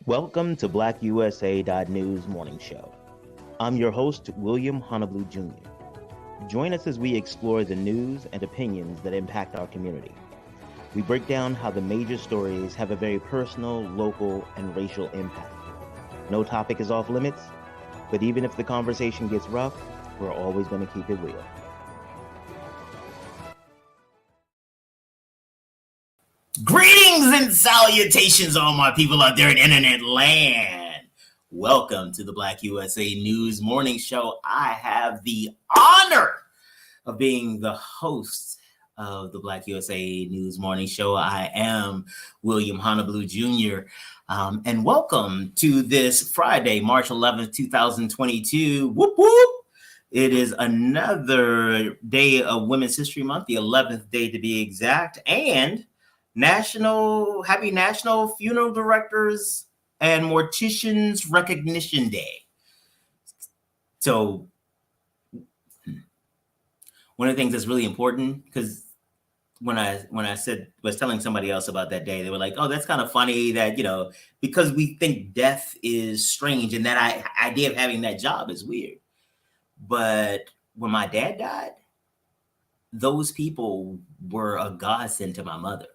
Welcome to BlackUSA.news morning show. I'm your host, William Honolulu Jr. Join us as we explore the news and opinions that impact our community. We break down how the major stories have a very personal, local, and racial impact. No topic is off limits, but even if the conversation gets rough, we're always going to keep it real. Greetings and salutations, all my people out there in internet land. Welcome to the Black USA News Morning Show. I have the honor of being the host of the Black USA News Morning Show. I am William Honolulu Jr. And welcome to this Friday, March 11th, 2022. Whoop, whoop. It is another day of Women's History Month, the 11th day to be exact, and Happy National Funeral Directors and Morticians Recognition Day. So one of the things that's really important, because when I was telling somebody else about that day, they were like, "Oh, that's kind of funny that, because we think death is strange and that idea of having that job is weird." But when my dad died, those people were a godsend to my mother.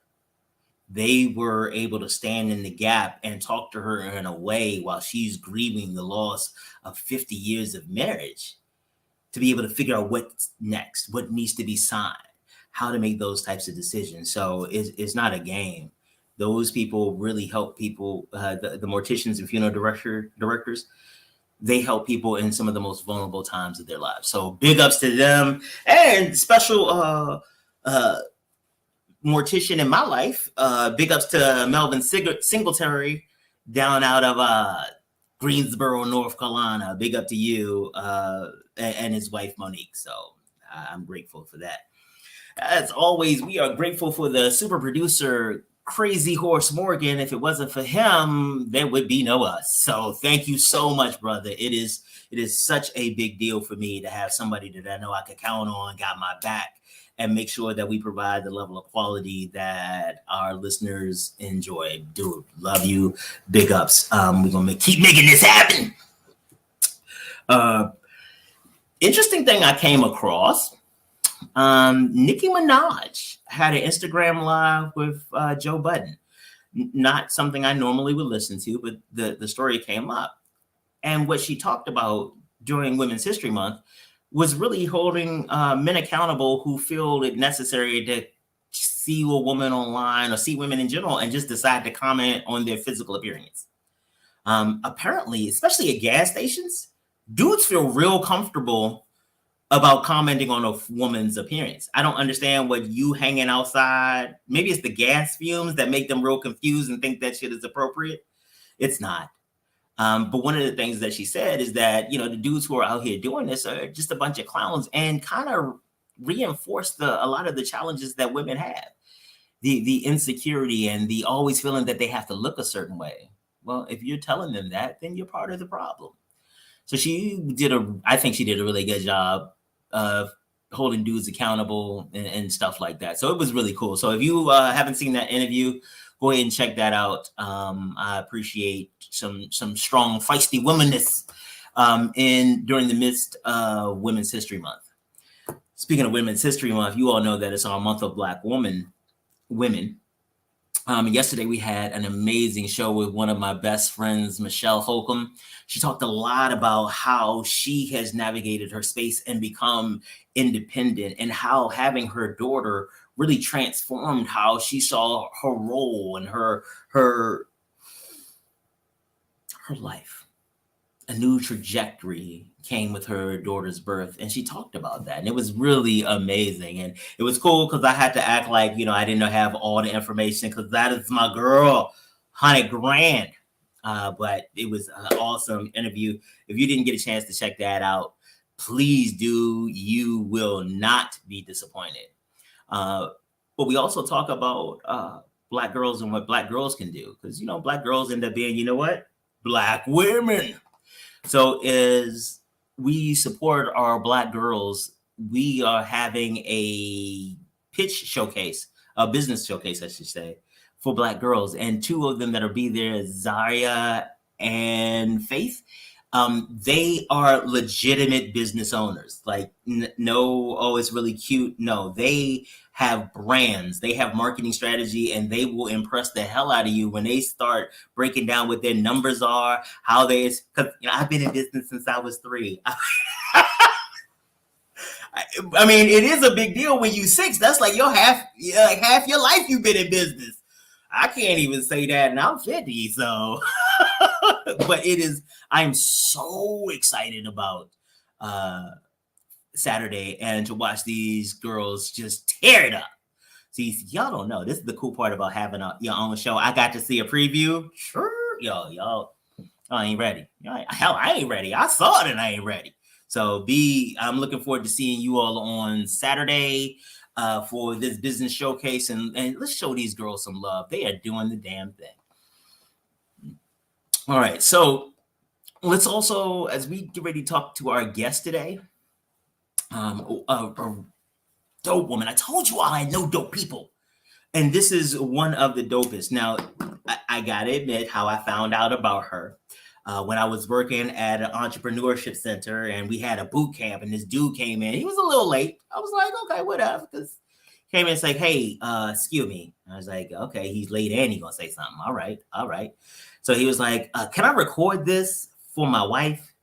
They were able to stand in the gap and talk to her in a way while she's grieving the loss of 50 years of marriage, to be able to figure out what's next, what needs to be signed, how to make those types of decisions. So it's not a game. Those people really help people, the morticians and funeral directors, they help people in some of the most vulnerable times of their lives. So big ups to them, and special mortician in my life. Big ups to Melvin Singletary down out of Greensboro, North Carolina. Big up to you and his wife, Monique. So I'm grateful for that. As always, we are grateful for the super producer, Crazy Horse Morgan. If it wasn't for him, there would be no us. So thank you so much, brother. It is such a big deal for me to have somebody that I know I could count on, got my back, and make sure that we provide the level of quality that our listeners enjoy. Dude, love you. Big ups. We're going to keep making this happen. Interesting thing I came across. Nicki Minaj had an Instagram live with Joe Budden. Not something I normally would listen to, but the story came up. And what she talked about during Women's History Month was really holding men accountable who feel it necessary to see a woman online or see women in general and just decide to comment on their physical appearance. Apparently, especially at gas stations, dudes feel real comfortable about commenting on a woman's appearance. I don't understand what you hanging outside. Maybe it's the gas fumes that make them real confused and think that shit is appropriate. It's not. But one of the things that she said is that, the dudes who are out here doing this are just a bunch of clowns, and kind of reinforce a lot of the challenges that women have. The insecurity and the always feeling that they have to look a certain way. Well, if you're telling them that, then you're part of the problem. So I think she did a really good job of holding dudes accountable and stuff like that. So it was really cool. So if you haven't seen that interview, go ahead and check that out. I appreciate some strong, feisty womanness during the midst of Women's History Month. Speaking of Women's History Month, you all know that it's our month of Black women. Yesterday we had an amazing show with one of my best friends, Michelle Holcomb. She talked a lot about how she has navigated her space and become independent, and how having her daughter really transformed how she saw her role and her life. A new trajectory came with her daughter's birth, and she talked about that, and it was really amazing. And it was cool because I had to act like I didn't have all the information, because that is my girl, Honey Grand. But it was an awesome interview. If you didn't get a chance to check that out, please do. You will not be disappointed. But we also talk about Black girls and what Black girls can do, because Black girls end up being Black women. So as we support our Black girls, we are having a pitch showcase, a business showcase, I should say, for Black girls, and two of them that'll be there, Zaria and Faith. They are legitimate business owners. Like, no, oh, it's really cute. No, they have brands, they have marketing strategy, and they will impress the hell out of you when they start breaking down what their numbers are, how they, because I've been in business since I was 3. I mean, it is a big deal when you 6. That's like half your life you've been in business. I can't even say that, and I'm 50, so. But it is. I'm so excited about Saturday and to watch these girls just tear it up. See, y'all don't know. This is the cool part about having your own show. I got to see a preview. Sure, y'all, I ain't ready. Hell, I ain't ready. I saw it and I ain't ready. So I'm looking forward to seeing you all on Saturday for this business showcase, and let's show these girls some love. They are doing the damn thing. All right, so let's also, as we get ready to talk to our guest today, a dope woman. I told you all I know dope people, and this is one of the dopest. Now, I gotta admit how I found out about her. When I was working at an entrepreneurship center, and we had a boot camp, and this dude came in. He was a little late. I was like, okay, whatever. Because he came in and said, hey, excuse me. I was like, okay, he's late and he's gonna say something. All right. So he was like, can I record this for my wife?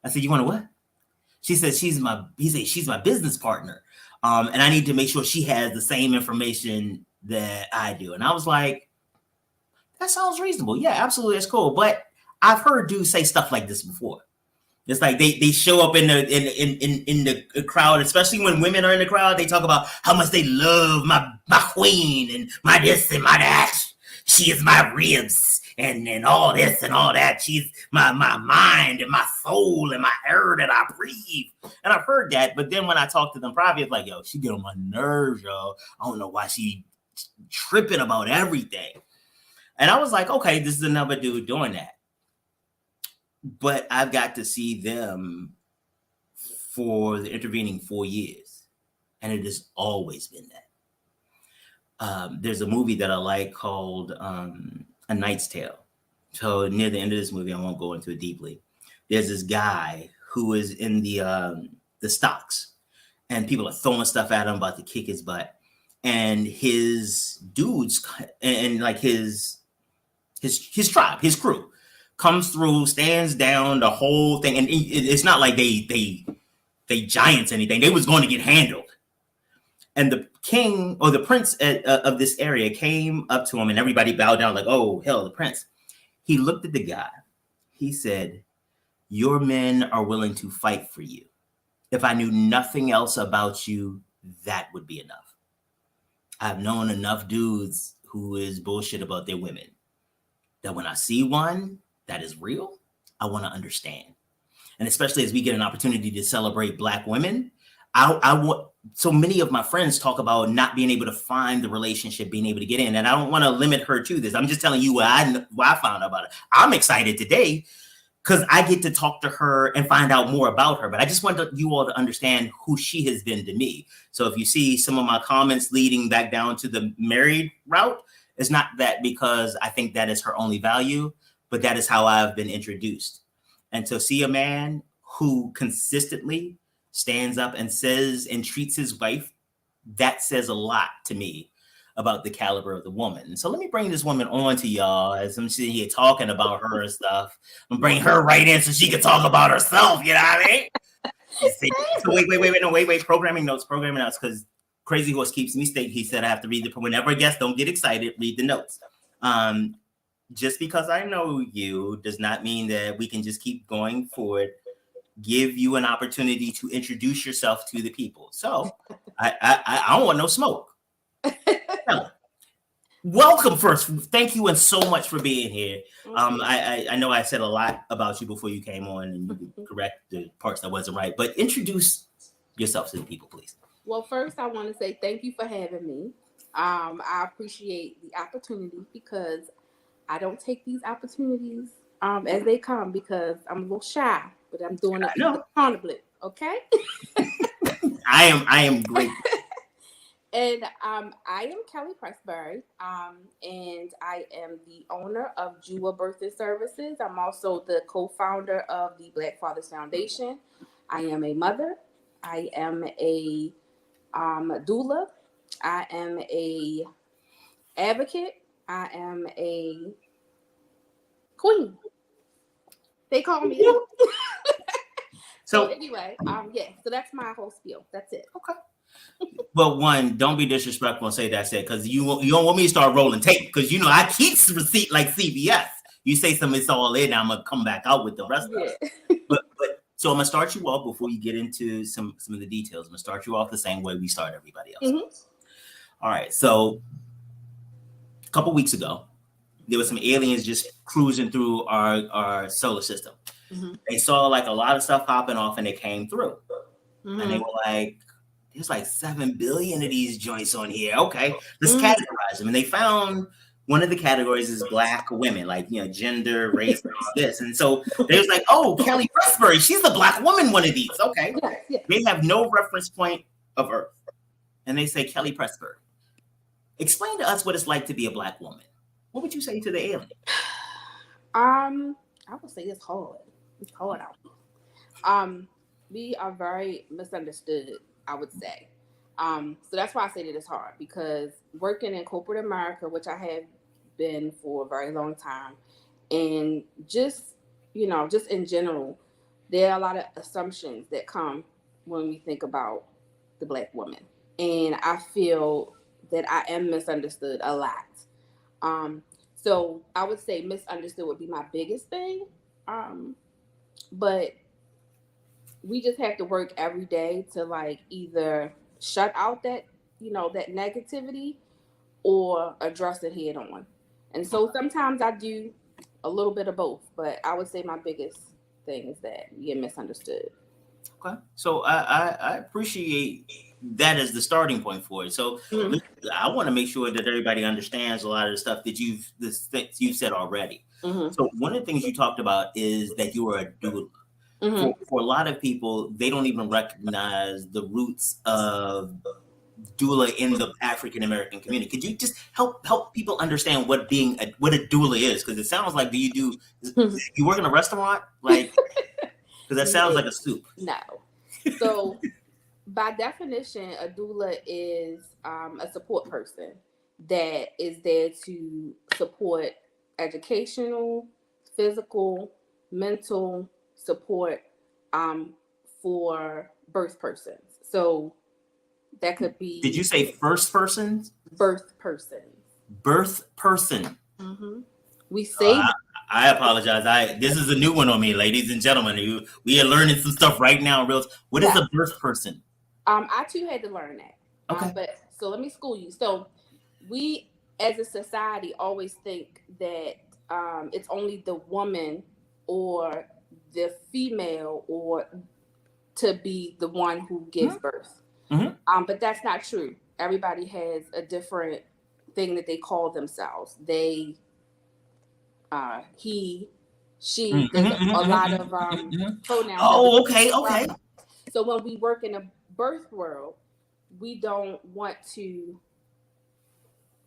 I said, you want to what? She said, she's my business partner. And I need to make sure she has the same information that I do. And I was like, that sounds reasonable. Yeah, absolutely. That's cool. But I've heard dudes say stuff like this before. It's like they show up in the crowd, especially when women are in the crowd. They talk about how much they love my queen and my this and my that. She is my ribs and all this and all that. She's my mind and my soul and my air that I breathe. And I've heard that, but then when I talk to them privately, it's like, yo, she get on my nerves, yo. I don't know why she tripping about everything. And I was like, okay, this is another dude doing that. But I've got to see them for the intervening 4 years, and it has always been that. There's a movie that I like called A Knight's Tale. So near the end of this movie, I won't go into it deeply. There's this guy who is in the stocks, and people are throwing stuff at him about to kick his butt, and his dudes and like his tribe, his crew, comes through, stands down the whole thing, and it's not like they giants anything. They was going to get handled. And the king or the prince of this area came up to him, and everybody bowed down like, oh, hell, the prince. He looked at the guy. He said, your men are willing to fight for you. If I knew nothing else about you, that would be enough. I've known enough dudes who is bullshit about their women that when I see one that is real, I want to understand. And especially as we get an opportunity to celebrate Black women, I want, so many of my friends talk about not being able to find the relationship, being able to get in. And I don't want to limit her to this. I'm just telling you what I found out about it. I'm excited today because I get to talk to her and find out more about her. But I just want you all to understand who she has been to me. So if you see some of my comments leading back down to the married route, it's not that because I think that is her only value, but that is how I've been introduced. And to see a man who consistently stands up and says and treats his wife, that says a lot to me about the caliber of the woman. And so let me bring this woman on to y'all as I'm sitting here talking about her and stuff. I'm bringing her right in so she can talk about herself, you know what I mean? So wait, programming notes, because Crazy Horse keeps me straight. He said I have to read whenever a guest, don't get excited, read the notes. Just because I know you does not mean that we can just keep going forward. Give you an opportunity to introduce yourself to the people. So I don't want no smoke. Welcome first. Thank you and so much for being here. I know I said a lot about you before you came on, and you could correct the parts that wasn't right, but introduce yourself to the people, please. Well, first I want to say thank you for having me. I appreciate the opportunity because I don't take these opportunities as they come because I'm a little shy, but I'm doing it honorably. Okay. I am great. And I am Kelly Prestbury, and I am the owner of Doula Birthing Services. I'm also the co-founder of the Black Fathers Foundation. I am a mother. I am a doula. I am a advocate. I am a queen. They call me that. So anyway, yeah. So that's my whole spiel. That's it. Okay. Well, one, don't be disrespectful and say that's it, because you don't want me to start rolling tape, because you know I keep receipt like CBS. You say something, it's all in, I'm gonna come back out with the rest of it. But so I'm gonna start you off before you get into some of the details. I'm gonna start you off the same way we start everybody else. Mm-hmm. All right. So a couple weeks ago, there was some aliens just cruising through our solar system. Mm-hmm. They saw like a lot of stuff popping off, and they came through. Mm-hmm. And they were like, there's like 7 billion of these joints on here. Okay, let's categorize them. And they found one of the categories is Black women, like, you know, gender, race, and all this. And so they was like, oh, Kelly Prestbury, she's the Black woman, one of these. Okay. Yeah. They have no reference point of Earth. And they say, Kelly Prestbury, explain to us what it's like to be a Black woman. What would you say to the alien? I would say it's hard. It's hard out. We are very misunderstood, I would say. So that's why I say that it's hard, because working in corporate America, which I have been for a very long time, and just, you know, just in general, there are a lot of assumptions that come when we think about the Black woman. And I feel that I am misunderstood a lot. So I would say misunderstood would be my biggest thing. But we just have to work every day to like either shut out that, you know, that negativity or address it head on. And so sometimes I do a little bit of both, but I would say my biggest thing is that you're misunderstood. Okay. So I appreciate that as the starting point for it. So I want to make sure that everybody understands a lot of the stuff that you've said already. Mm-hmm. So one of the things you talked about is that you were a doula. Mm-hmm. For a lot of people, they don't even recognize the roots of doula in the African American community. Could you just help people understand what a doula is? Because it sounds like you work in a restaurant, like, because that sounds like a soup. No. So by definition, a doula is a support person that is there to support educational, physical, mental support for birth persons. So that could be. Did you say first person? Birth person. Birth person. Mm-hmm. We say. I apologize. This is a new one on me, ladies and gentlemen. We are learning some stuff right now. What is a birth person? I too had to learn that. Okay. But so let me school you. So we, as a society, always think that it's only the woman or the female or to be the one who gives birth. Mm-hmm. But that's not true. Everybody has a different thing that they call themselves. They, he, she, there's a lot of pronouns. Oh, okay. So when we work in a birth world, we don't want to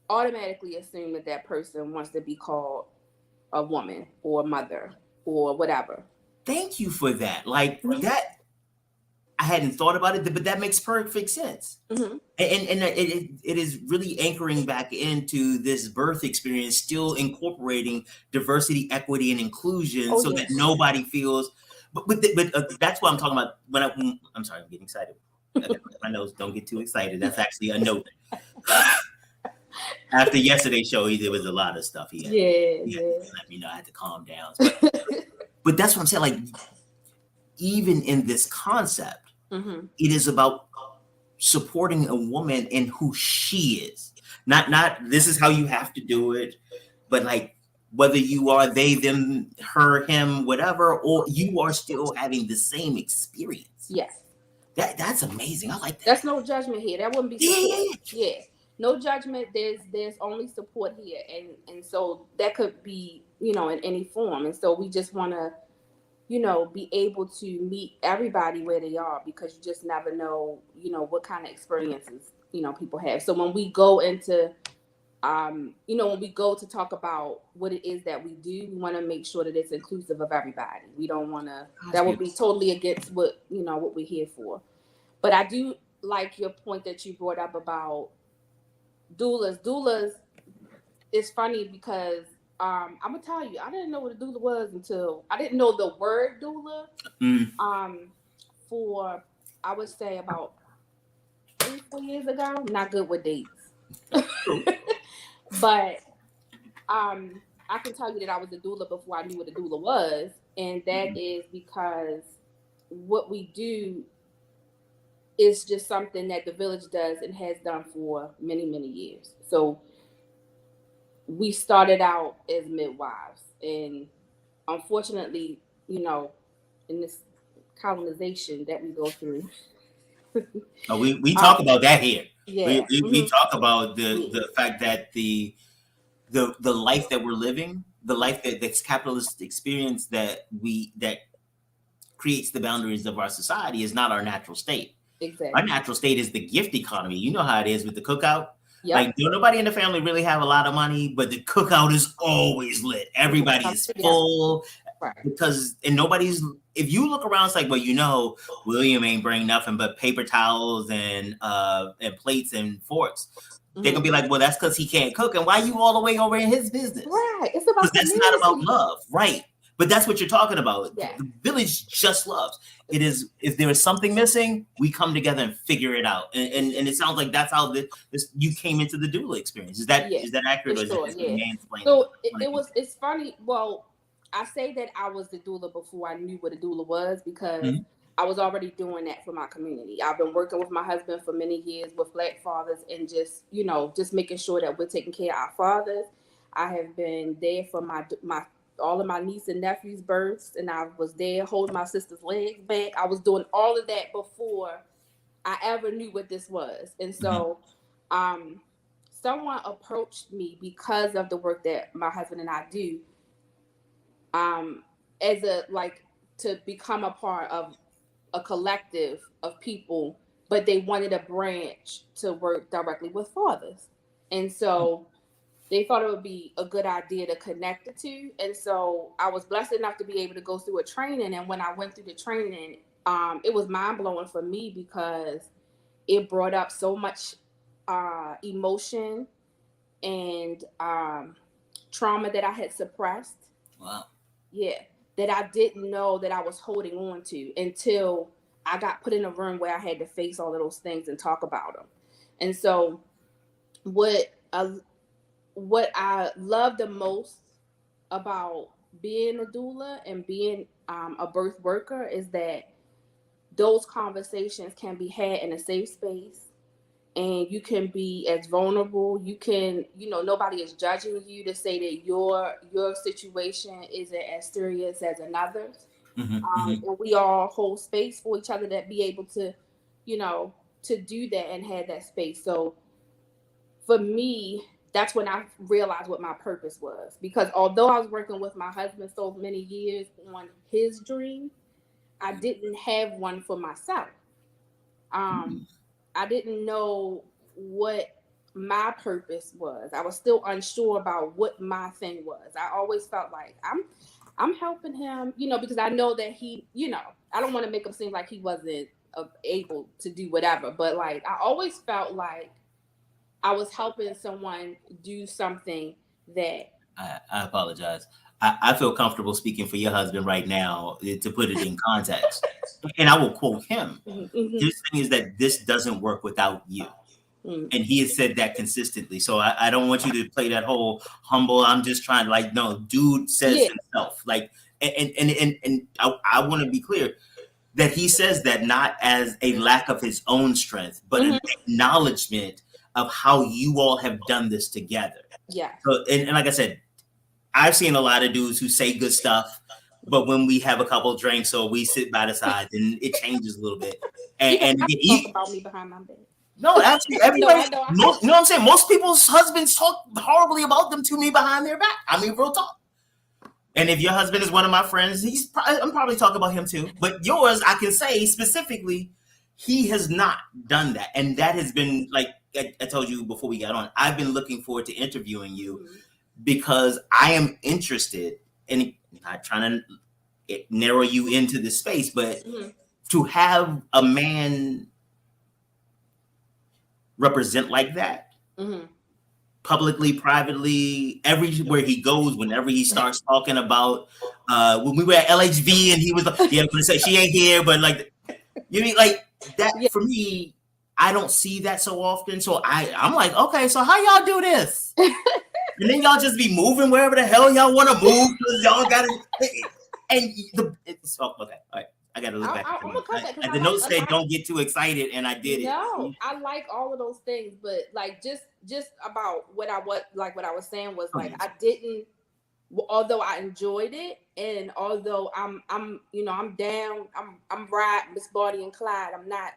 automatically assume that person wants to be called a woman or a mother or whatever. Thank you for that. Like that, I hadn't thought about it, but that makes perfect sense. Mm-hmm. And it is really anchoring back into this birth experience, still incorporating diversity, equity, and inclusion, that nobody feels. But that's what I'm talking about. I'm sorry, I'm getting excited. My nose, don't get too excited. That's actually a note. After yesterday's show, there was a lot of stuff he had. Yeah. Let me know I had to calm down. But that's what I'm saying. Like, even in this concept, mm-hmm. it is about supporting a woman in who she is. Not this is how you have to do it, but like whether you are they, them, her, him, whatever, or you are still having the same experience. Yes. That's amazing. I like that. That's no judgment here. That wouldn't be support. Yeah. No judgment. There's only support here. And so that could be, in any form. And so we just want to, be able to meet everybody where they are, because you just never know, what kind of experiences people have. So when we go into when we go to talk about what it is that we do, we want to make sure that it's inclusive of everybody. We don't want to, that would be totally against what we're here for. But I do like your point that you brought up about doulas. Doulas is funny because I'm gonna tell you, I didn't know what a doula was until I didn't know the word doula. For I would say about 3-4 years ago. I'm not good with dates. But I can tell you that I was a doula before I knew what a doula was, and that is because what we do is just something that the village does and has done for many, many years. So we started out as midwives, and unfortunately, in this colonization that we go through. We talk about that here. Yeah. We talk about the fact that the life that we're living, the life that's capitalist experience that creates the boundaries of our society is not our natural state. Exactly. Our natural state is the gift economy. You know how it is with the cookout. Yep. Like, nobody in the family really have a lot of money, but the cookout is always lit. Everybody is full. Right. Because if you look around, it's like, well, William ain't bring nothing but paper towels and plates and forks. They're gonna be like, well, that's because he can't cook, and why you all the way over in his business? Right. It's about that's not about love, right? But that's what you're talking about. Yeah. The village just loves. It is, if there is something missing, we come together and figure it out. And it sounds like that's how you came into the doula experience. Is that accurate? Sure, so it's funny. Well, I say that I was the doula before I knew what a doula was because I was already doing that for my community. I've been working with my husband for many years with Black fathers and just making sure that we're taking care of our fathers. I have been there for my all of my niece and nephew's births, and I was there holding my sister's legs back. I was doing all of that before I ever knew what this was. And so someone approached me because of the work that my husband and I do, to become a part of a collective of people, but they wanted a branch to work directly with fathers. And so they thought it would be a good idea to connect the two. And so I was blessed enough to be able to go through a training. And when I went through the training, it was mind-blowing for me because it brought up so much emotion and trauma that I had suppressed. Wow. Yeah, that I didn't know that I was holding on to until I got put in a room where I had to face all of those things and talk about them. And so what I love the most about being a doula and being a birth worker is that those conversations can be had in a safe space, and you can be as vulnerable. You can, nobody is judging you to say that your situation isn't as serious as another's. And we all hold space for each other that be able to, to do that and have that space. So for me, that's when I realized what my purpose was. Because although I was working with my husband so many years on his dream, I didn't have one for myself. I didn't know what my purpose was. I was still unsure about what my thing was. I always felt like I'm helping him, because I know that he, I don't want to make him seem like he wasn't able to do whatever, but like I always felt like I was helping someone do something that I apologize. I feel comfortable speaking for your husband right now to put it in context. And I will quote him. His thing is that this doesn't work without you. And he has said that consistently. So I don't want you to play that whole humble, I'm just trying to no, dude says himself. And I want to be clear that he says that not as a lack of his own strength, but an acknowledgement of how you all have done this together. Yeah. So, and like I said, I've seen a lot of dudes who say good stuff, but when we have a couple of drinks or we sit by the side, then it changes a little bit. And talk about me behind my back. No, actually, everybody. You know what I'm saying? Most people's husbands talk horribly about them to me behind their back. I mean, real talk. And if your husband is one of my friends, I'm probably talking about him too. But yours, I can say specifically, he has not done that, and that has been I told you before we got on, I've been looking forward to interviewing you because I am interested in not trying to narrow you into the space, but to have a man represent like that, publicly, privately, everywhere he goes, whenever he starts talking about, when we were at LHV and he was like, yeah, I'm gonna say she ain't here, but like, you mean like that for me, I don't see that so often. So I'm like, okay, so how y'all do this? And then y'all just be moving wherever the hell y'all want to move because y'all got to. And okay, all right. I got to look back. I'm gonna cut that. The notes say don't get too excited, and I did it. No, I like all of those things, but like just about what I was saying was like I didn't. Although I enjoyed it, and although I'm down, I'm riding Miss Bonnie and Clyde. I'm not,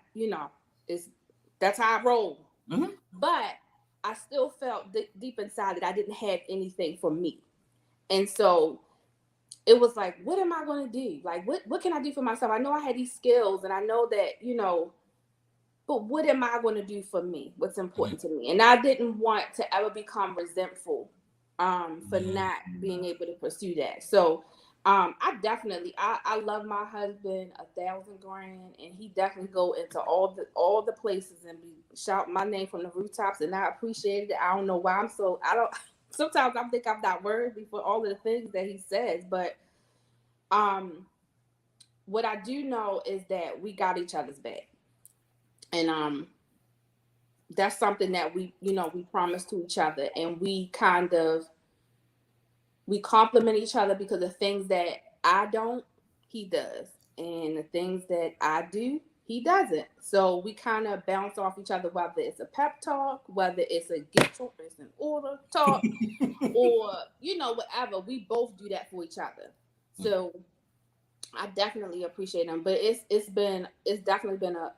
that's how I roll. But I still felt deep inside that I didn't have anything for me, and so it was like, what am I going to do? Like, what can I do for myself? I know I had these skills, and I know that but what am I going to do for me? What's important to me? And I didn't want to ever become resentful for not being able to pursue that. So I definitely I love my husband 1,000 grand, and he definitely go into all the places and shout my name from the rooftops, and I appreciate it. I don't know why sometimes I think I'm not worthy for all of the things that he says, but what I do know is that we got each other's back, and that's something that we promise to each other, and we complement each other because the things that I don't, he does, and the things that I do, he doesn't. So we kind of bounce off each other, whether it's a pep talk, whether it's a get your business in order talk, or whatever. We both do that for each other. So I definitely appreciate them, but it's definitely been a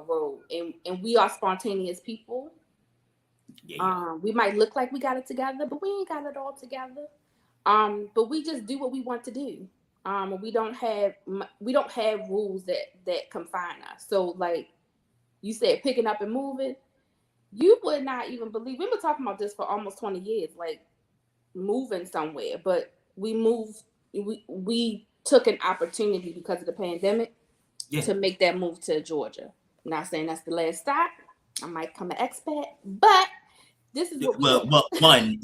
road, and we are spontaneous people. We might look like we got it together, but we ain't got it all together. But we just do what we want to do. We don't have rules that confine us. So like you said, picking up and moving, you would not even believe, we've been talking about this for almost 20 years, like moving somewhere, but we took an opportunity because of the pandemic to make that move to Georgia. I'm not saying that's the last stop. I might come an expat, but this is what we well, one,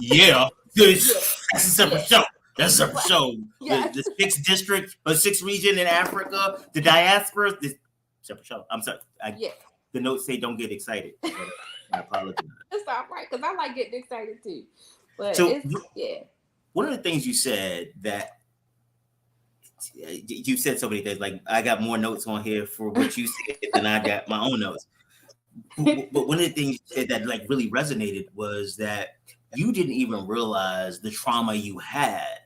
that's a separate show. That's a separate show. Yes. The 6th district or 6th region in Africa, the diaspora, this separate show. I'm sorry. The notes say don't get excited. I apologize. It's all right, because I like getting excited too. But so one of the things you said that you said so many things, like I got more notes on here for what you said than I got my own notes. But one of the things you said that like really resonated was that you didn't even realize the trauma you had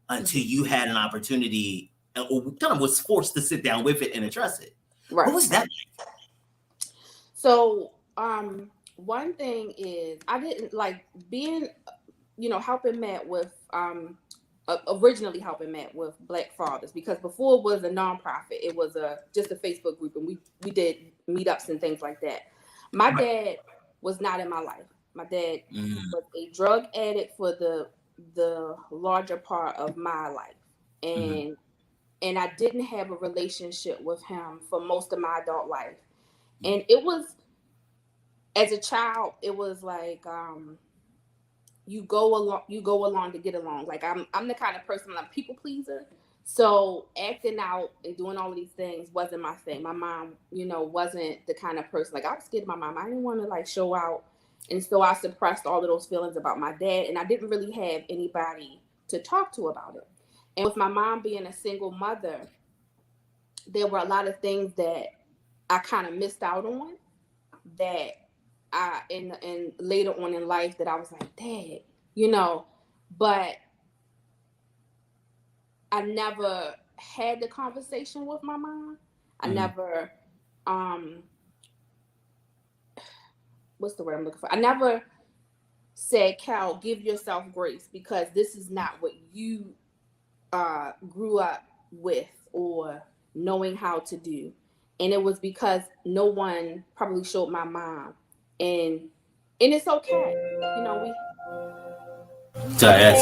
until you had an opportunity or kind of was forced to sit down with it and address it. Right. What was that like? So one thing is I didn't like being, helping Matt with originally helping Matt with Black Fathers, because before it was a nonprofit, it was just a Facebook group, and we did meetups and things like that. My dad was not in my life. My dad was a drug addict for the larger part of my life, and I didn't have a relationship with him for most of my adult life. And it was, as a child, it was like you go along to get along. Like I'm the kind of person, I'm a people pleaser. So acting out and doing all of these things wasn't my thing. My mom, wasn't the kind of person, like I was scared of my mom. I didn't want to like show out. And so I suppressed all of those feelings about my dad, and I didn't really have anybody to talk to about it. And with my mom being a single mother, there were a lot of things that I kind of missed out on that and later on in life that I was like, Dad, but I never had the conversation with my mom. I never, what's the word I'm looking for? I never said, Cal, give yourself grace, because this is not what you grew up with or knowing how to do. And it was because no one probably showed my mom and it's okay. You know, we Sorry, I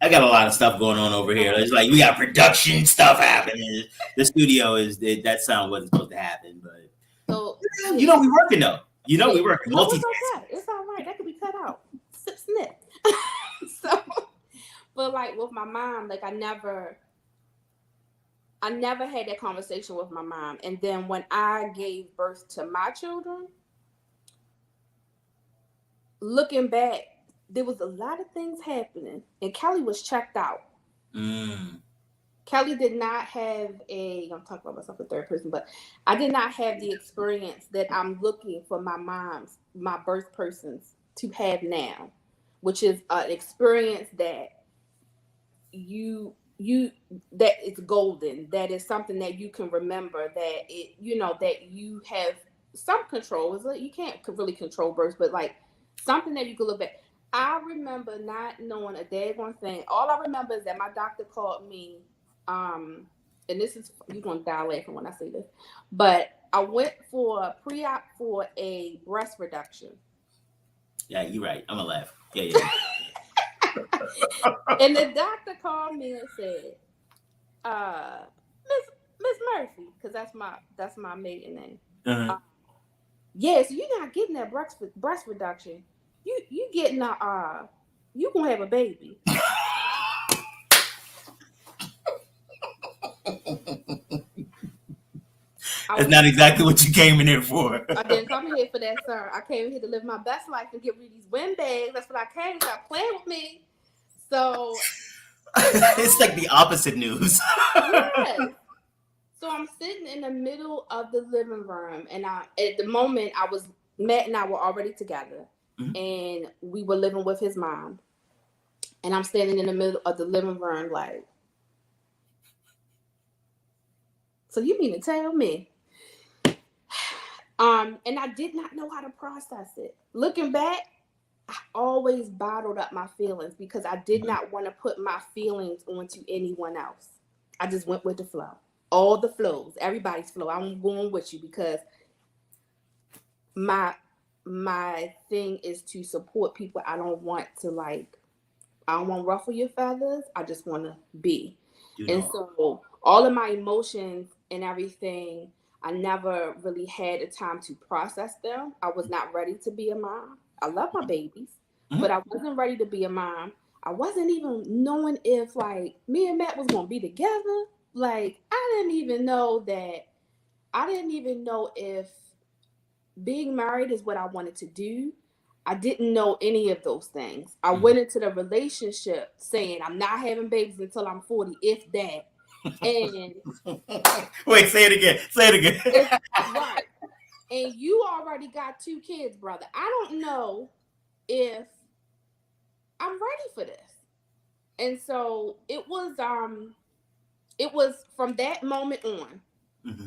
got a lot of stuff going on over here. It's like we got production stuff happening. The studio that's not what's supposed to happen, but so we working though. We working. No, it's okay. It's all right. That could be cut out. Snip. So, but like with my mom, like I never had that conversation with my mom. And then when I gave birth to my children, looking back, there was a lot of things happening, and Kelly was checked out. Kelly did not have I'm talking about myself in third person, but I did not have the experience that I'm looking for my birth persons to have now, which is an experience that that it's golden, that is something that you can remember, that that you have some control. It's like you can't really control births, but like something that you can look back. I remember not knowing a daggone thing. All I remember is that my doctor called me, and this is, you're going to die laughing when I say this, but I went for pre-op for a breast reduction. Yeah, you're right. I'm going to laugh. Yeah. And the doctor called me and said, Miss Murphy, because that's my maiden name. Uh-huh. Yeah, so you're not getting that breast reduction. You getting you gonna have a baby. That's not exactly what you came in here for. I didn't come here for that, sir. I came here to live my best life and get rid of these windbags. That's what I came. Stop playing with me. So it's like the opposite news. Yes. So I'm sitting in the middle of the living room, and at the moment Matt and I were already together. Mm-hmm. And we were living with his mom, and I'm standing in the middle of the living room like, so you mean to tell me? And I did not know how to process it. Looking back, I always bottled up my feelings because I did not want to put my feelings onto anyone else. I just went with the flow. All the flows, everybody's flow. I'm going with you because my thing is to support people. I don't want to ruffle your feathers. I just want to be. So all of my emotions and everything, I never really had the time to process them. I was not ready to be a mom. I love my babies, but I wasn't ready to be a mom. I wasn't even knowing if like me and Matt was going to be together. Like I didn't even know if being married is what I wanted to do. I didn't know any of those things. I went into the relationship saying I'm not having babies until I'm 40, if that. And wait, say it again. Right. And you already got 2 kids, brother. I don't know if I'm ready for this. And so it was from that moment on,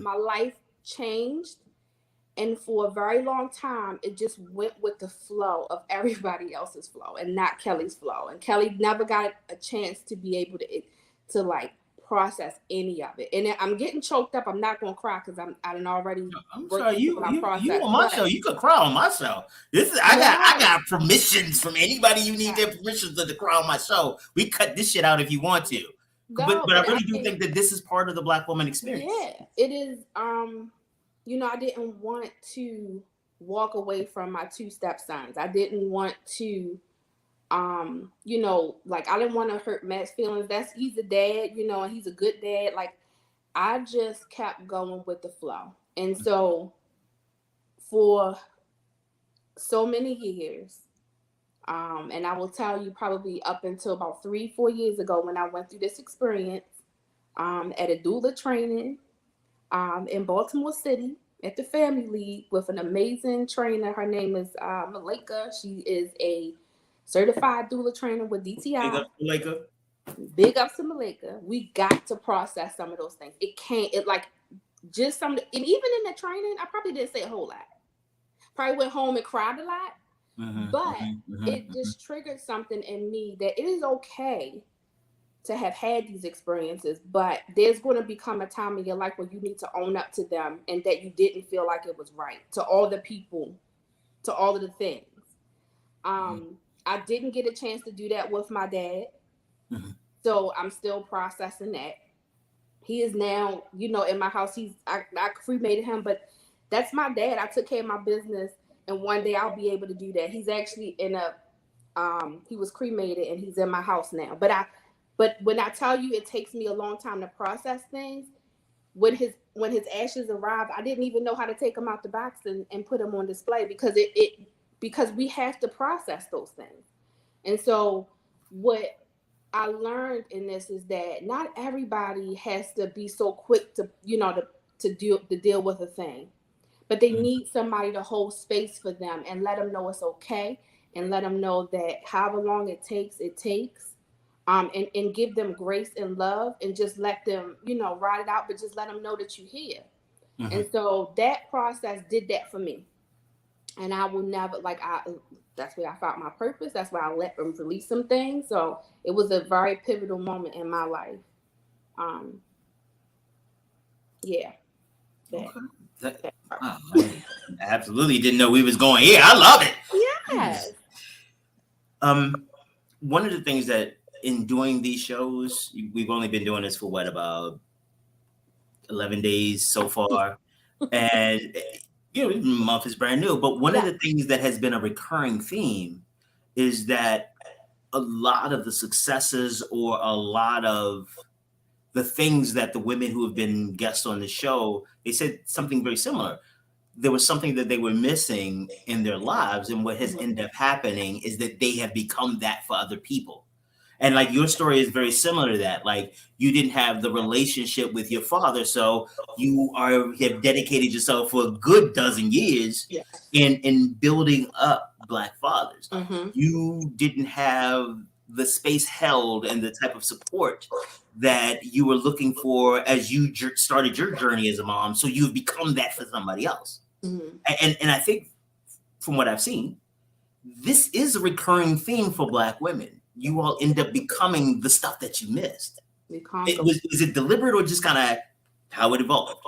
my life changed. And for a very long time, it just went with the flow of everybody else's flow and not Kelly's flow. And Kelly never got a chance to be able to like process any of it. And I'm getting choked up. I'm not going to cry because I'm already. I'm sorry, you on my show. You could cry on my show. I got permissions from anybody you need their permissions to cry on my show. We cut this shit out if you want to. No, but I really do think that this is part of the Black woman experience. Yeah, it is. I didn't want to walk away from my 2 stepsons. I didn't want to, I didn't want to hurt Matt's feelings. He's a dad, and he's a good dad. Like, I just kept going with the flow. And so for so many years, and I will tell you probably up until about 3-4 years ago when I went through this experience at a doula training in Baltimore City at the Family League with an amazing trainer. Her name is Malika. She is a certified doula trainer with DTI. Big ups to Malika. We got to process some of those things. And even in the training, I probably didn't say a whole lot. Probably went home and cried a lot. But it just triggered something in me that it is okay to have had these experiences, but there's going to become a time in your life where you need to own up to them and that you didn't feel like it was right to all the people, to all of the things. I didn't get a chance to do that with my dad. So I'm still processing that. He is now, in my house. I cremated him, but that's my dad. I took care of my business, and one day I'll be able to do that. He's actually he was cremated and he's in my house now. But when I tell you it takes me a long time to process things, when his ashes arrived, I didn't even know how to take them out the box and put them on display because because we have to process those things. And so what I learned in this is that not everybody has to be so quick to deal with a thing, but they need somebody to hold space for them and let them know it's okay, and let them know that however long it takes, and give them grace and love, and just let them, ride it out, but just let them know that you're here. And so that process did that for me. And I will never, that's where I found my purpose. That's where I let them release some things. So it was a very pivotal moment in my life. Yeah. I absolutely didn't know we was going here. I love it. Yes. One of the things that in doing these shows, we've only been doing this for about 11 days so far. And the month is brand new, but one of the things that has been a recurring theme is that a lot of the successes or a lot of the things that the women who have been guests on the show, they said something very similar. There was something that they were missing in their lives, and what has ended up happening is that they have become that for other people. And your story is very similar to that. You didn't have the relationship with your father, so you have dedicated yourself for a good dozen years in building up Black fathers. You didn't have the space held and the type of support that you were looking for as you started your journey as a mom. So you've become that for somebody else. And I think from what I've seen, this is a recurring theme for Black women. You all end up becoming the stuff that you missed. Is it deliberate or just kind of how it evolved?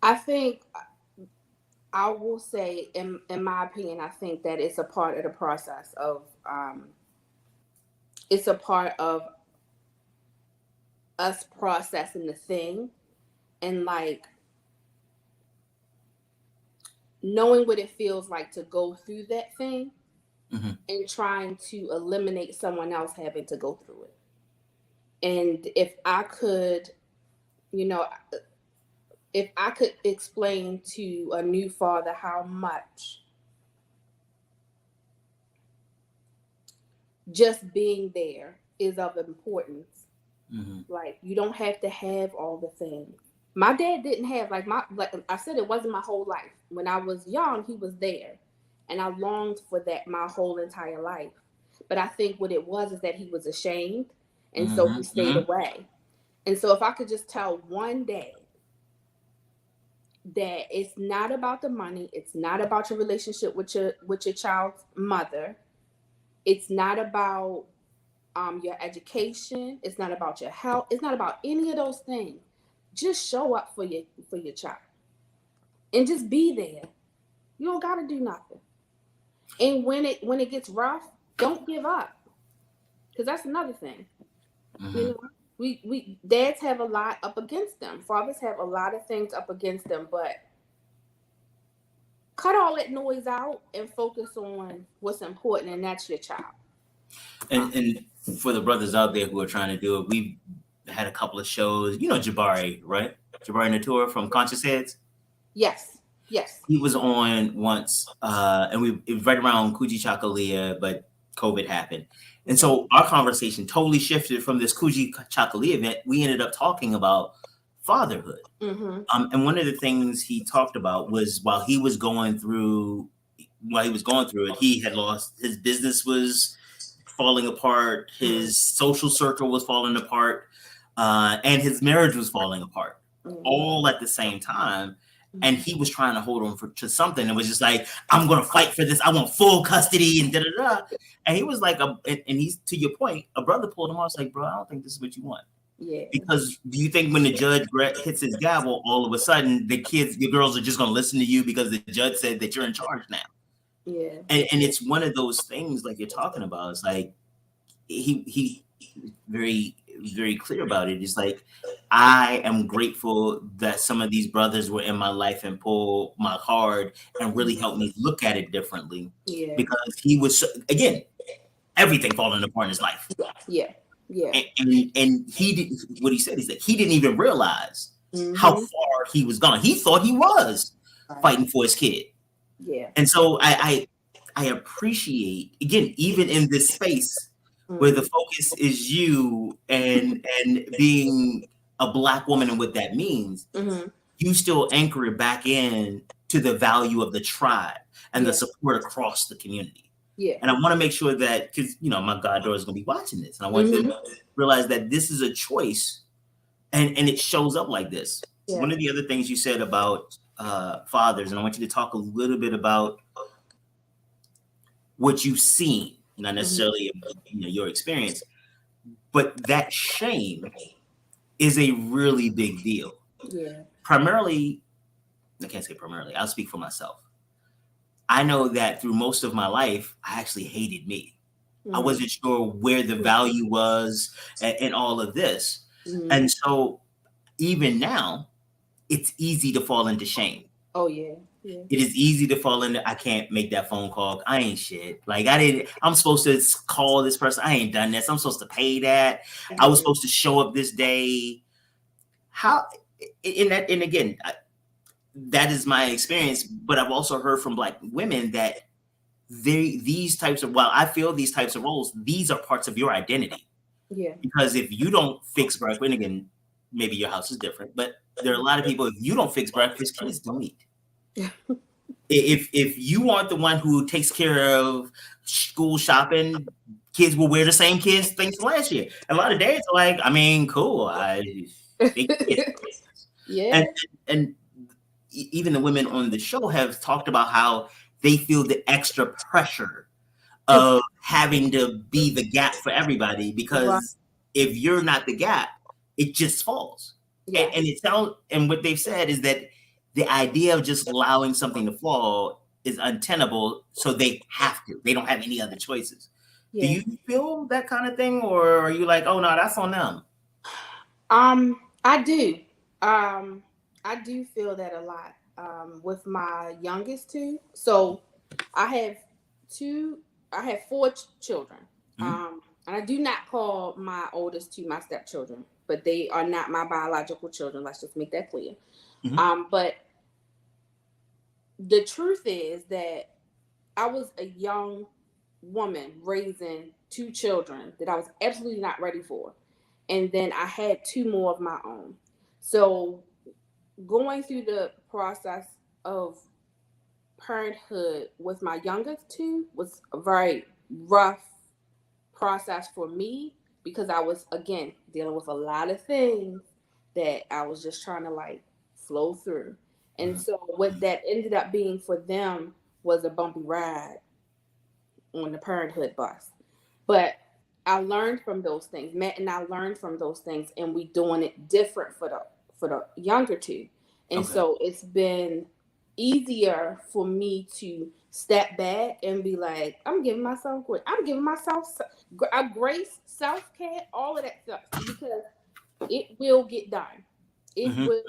I think I will say, in my opinion, I think that it's a part of the process of, it's a part of us processing the thing and knowing what it feels like to go through that thing. And trying to eliminate someone else having to go through it. And if I could explain to a new father how much just being there is of importance. You don't have to have all the things. My dad didn't have, like I said, it wasn't my whole life. When I was young, he was there. And I longed for that my whole entire life. But I think what it was is that he was ashamed. And so he stayed away. And so if I could just tell one dad that it's not about the money, it's not about your relationship with your child's mother, it's not about your education, it's not about your health, it's not about any of those things. Just show up for your child. And just be there. You don't gotta do nothing. And when it gets rough, don't give up, because that's another thing. We dads have a lot up against them. Fathers have a lot of things up against them, but cut all that noise out and focus on what's important, and that's your child. And for the brothers out there who are trying to do it, we've had a couple of shows. Jabari, right? Jabari Natura from Conscious Heads. Yes. He was on once, and it was right around Kuji Chakalia, but COVID happened. And so our conversation totally shifted from this Kuji Chakalia event. We ended up talking about fatherhood. And one of the things he talked about was while he was going through it, he had lost, his business was falling apart, his social circle was falling apart, and his marriage was falling apart, all at the same time. and he was trying to hold on to something. It was just like, I'm going to fight for this. I want full custody and da-da-da. And he was like, and he's, to your point, a brother pulled him off. It's like, bro, I don't think this is what you want. Yeah. Because do you think when the judge hits his gavel, all of a sudden the girls are just going to listen to you because the judge said that you're in charge now? Yeah. And it's one of those things like you're talking about. It's like he very, very clear about it. It's like, I am grateful that some of these brothers were in my life and pulled my card and really helped me look at it differently. Yeah. Because he was, again, everything falling apart in his life. Yeah. Yeah. And he did what he said. He said he didn't even realize how far he was gone. He thought he was fighting for his kid. Yeah. And so I appreciate, again, even in this space where the focus is you and being a Black woman and what that means, you still anchor it back in to the value of the tribe and the support across the community. Yeah. And I want to make sure that, because, you know, my goddaughter is going to be watching this, and I want them to realize that this is a choice, and it shows up like this. Yeah. One of the other things you said about fathers, and I want you to talk a little bit about what you've seen, not necessarily your experience, but that shame is a really big deal. Yeah. Primarily, I can't say primarily, I'll speak for myself. I know that through most of my life, I actually hated me. I wasn't sure where the value was and all of this. And so even now, it's easy to fall into shame. Oh, yeah. Yeah. It is easy to fall into, I can't make that phone call. I ain't shit. Like, I'm supposed to call this person. I ain't done this. I'm supposed to pay that. I was supposed to show up this day. How, and again, that is my experience, but I've also heard from Black women that these types of, while I feel these types of roles, these are parts of your identity. Yeah. Because if you don't fix breakfast, and again, maybe your house is different, but there are a lot of people, if you don't fix breakfast, kids don't eat. If you aren't the one who takes care of school shopping, kids will wear the same kids things from last year. And a lot of dads are like, I mean, cool. Yeah. And even the women on the show have talked about how they feel the extra pressure of having to be the gap for everybody, because if you're not the gap, it just falls. Yeah. And what they've said is that the idea of just allowing something to fall is untenable, so they have to. They don't have any other choices. Yeah. Do you feel that kind of thing, or are you like, oh no, that's on them? I do. I do feel that a lot. With my youngest two. So I have 4 children. And I do not call my oldest 2 my stepchildren, but they are not my biological children. Let's just make that clear. But the truth is that I was a young woman raising 2 children that I was absolutely not ready for. And then I had 2 more of my own. So going through the process of parenthood with my youngest 2 was a very rough process for me, because I was, again, dealing with a lot of things that I was just trying to like flow through. And so what that ended up being for them was a bumpy ride on the parenthood bus. But I learned from those things. Matt and I learned from those things, and we doing it different for the younger 2. And so it's been easier for me to step back and be like, I'm giving myself a grace, self-care, all of that stuff, because it will get done. It will.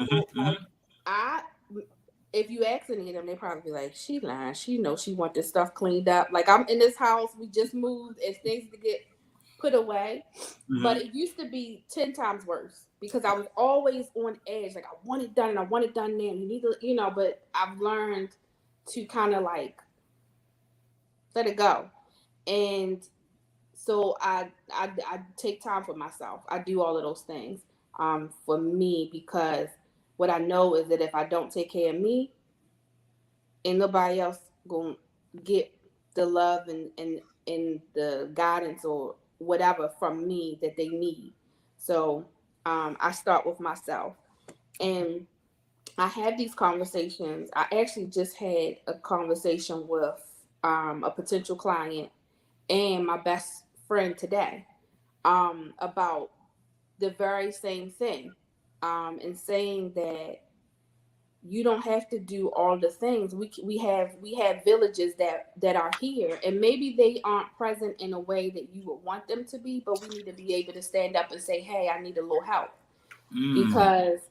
If you ask any of them, they probably be like, she lying. She knows she want this stuff cleaned up. Like, I'm in this house, we just moved, and things to get put away. But it used to be 10 times worse, because I was always on edge. Like, I want it done, and I want it done now. You need to, but I've learned to kind of like let it go. And so I take time for myself. I do all of those things for me, because what I know is that if I don't take care of me, ain't nobody else gonna get the love and the guidance or whatever from me that they need. So I start with myself. And I have these conversations. I actually just had a conversation with a potential client and my best friend today about the very same thing, and saying that you don't have to do all the things. We have villages that are here, and maybe they aren't present in a way that you would want them to be, but we need to be able to stand up and say, hey, I need a little help, because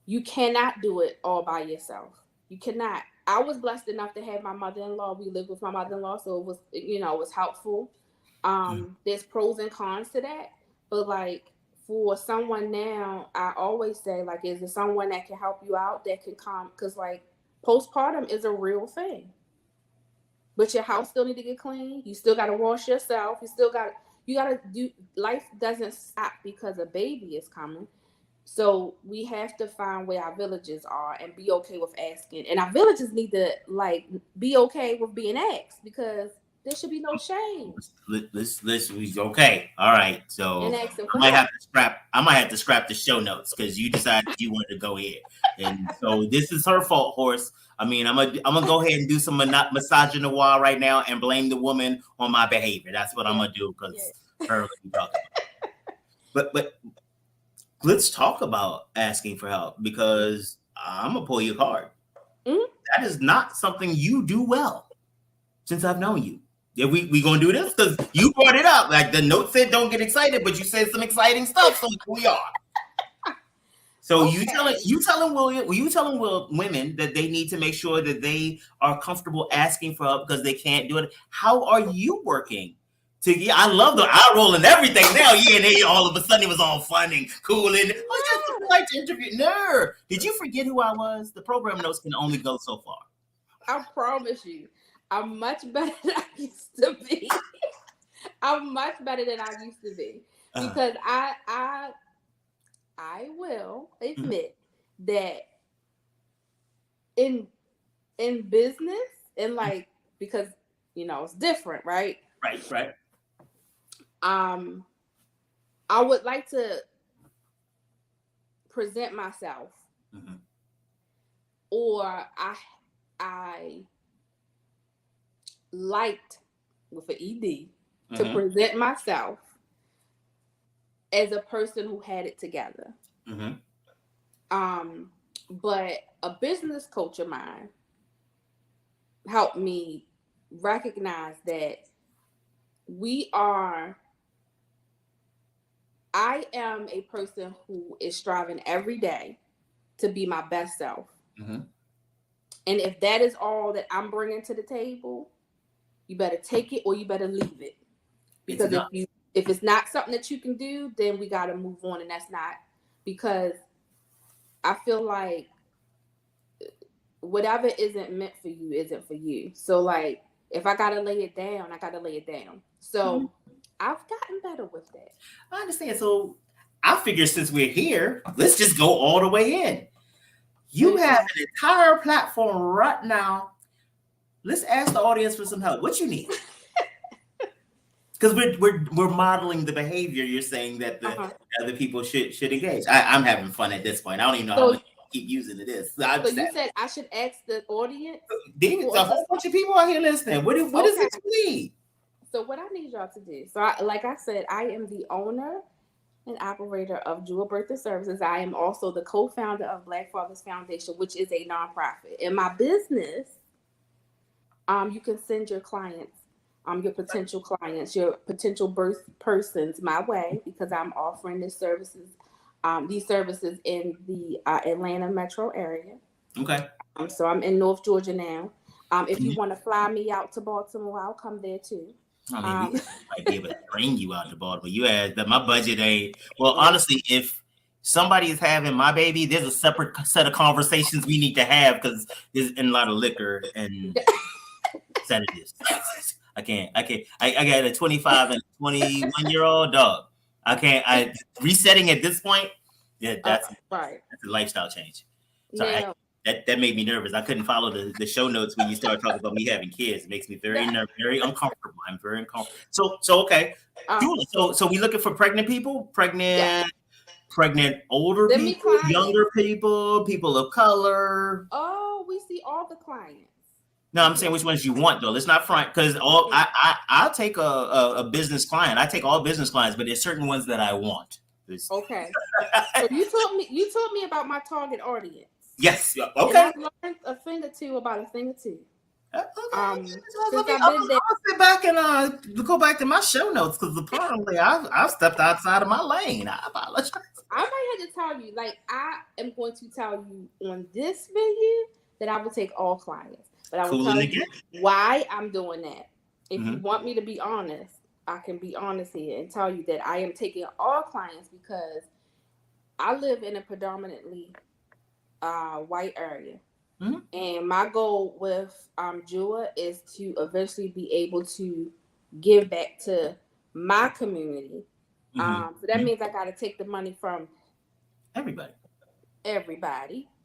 you cannot do it all by yourself. You cannot. I was blessed enough to have my mother-in-law. We lived with my mother-in-law, so it was, it was helpful. There's pros and cons to that, but like, for someone now, I always say, like, is there someone that can help you out, that can come? Because like, postpartum is a real thing, but your house still need to get clean. You still got to wash yourself. You got to do. Life doesn't stop because a baby is coming. So we have to find where our villages are and be okay with asking. And our villages need to like be okay with being asked, because there should be no shame. Let's okay. All right. So I might have to scrap the show notes because you decided you wanted to go here. And so this is her fault, horse. I mean, I'm gonna go ahead and do some misogynoir right now and blame the woman on my behavior. That's what I'm gonna do, because her talking. But let's talk about asking for help, because I'm gonna pull your card. That is not something you do well since I've known you. Yeah, we gonna do this because you brought it up. Like the note said, don't get excited, but you said some exciting stuff, so we are. So okay. you telling women that they need to make sure that they are comfortable asking for help because they can't do it. How are you working? I love the eye roll and everything now. Yeah, and then all of a sudden it was all fun and cool and I like to interview. No, did you forget who I was? The program notes can only go so far. I promise you. I'm much better than I used to be. I'm much better than I used to be, because I will admit that in business, and like, because it's different, right? Right. I would like to present myself, or I liked, with an ED, to present myself as a person who had it together. But a business coach of mine helped me recognize that I am a person who is striving every day to be my best self. And if that is all that I'm bringing to the table, you better take it or you better leave it. Because if it's not something that you can do, then we got to move on. And that's not, because I feel like whatever isn't meant for you isn't for you. So like, if I got to lay it down, I got to lay it down. So I've gotten better with that. I understand. So I figure since we're here, let's just go all the way in. You have an entire platform right now. Let's ask the audience for some help. What you need? Because we're modeling the behavior you're saying that the other people should engage. I'm having fun at this point. I don't even know how much I keep using this. So you said I should ask the audience? There's a whole bunch of people out here listening. What is it you need? So what I need y'all to do. So like I said, I am the owner and operator of Jewel Birthday Services. I am also the co-founder of Black Fathers Foundation, which is a nonprofit. In my business, you can send your clients, your potential clients, your potential birth persons my way, because I'm offering these services in the Atlanta metro area. Okay. So I'm in North Georgia now. If you want to fly me out to Baltimore, I'll come there too. I mean, we might be able to bring you out to Baltimore. You had that. My budget ain't. Well, honestly, if somebody is having my baby, there's a separate set of conversations we need to have, because there's a lot of liquor and sedatives. I can't. I got a 25 and 21-year-old dog. I can't. Resetting at this point. Yeah, that's right. That's a lifestyle change. Sorry. That made me nervous. I couldn't follow the show notes when you started talking about me having kids. It makes me very nervous, very uncomfortable. I'm very uncomfortable. So okay. So we looking for pregnant people, pregnant pregnant older people, younger people, people of color? Oh, we see all the clients. No, I'm saying which ones you want though. Let's not front, because I'll take a business client. I take all business clients, but there's certain ones that I want. Okay. So you told me about my target audience. Yes. Okay. And I've learned a thing or two about a thing or two. Okay. I'll sit back and go back to my show notes, because apparently I've stepped outside of my lane. I apologize. I might have to tell you, like, I am going to tell you on this venue that I will take all clients. But I will tell you why I'm doing that. If you want me to be honest, I can be honest here and tell you that I am taking all clients because I live in a predominantly white area. And my goal with Doula is to eventually be able to give back to my community. So that means I got to take the money from everybody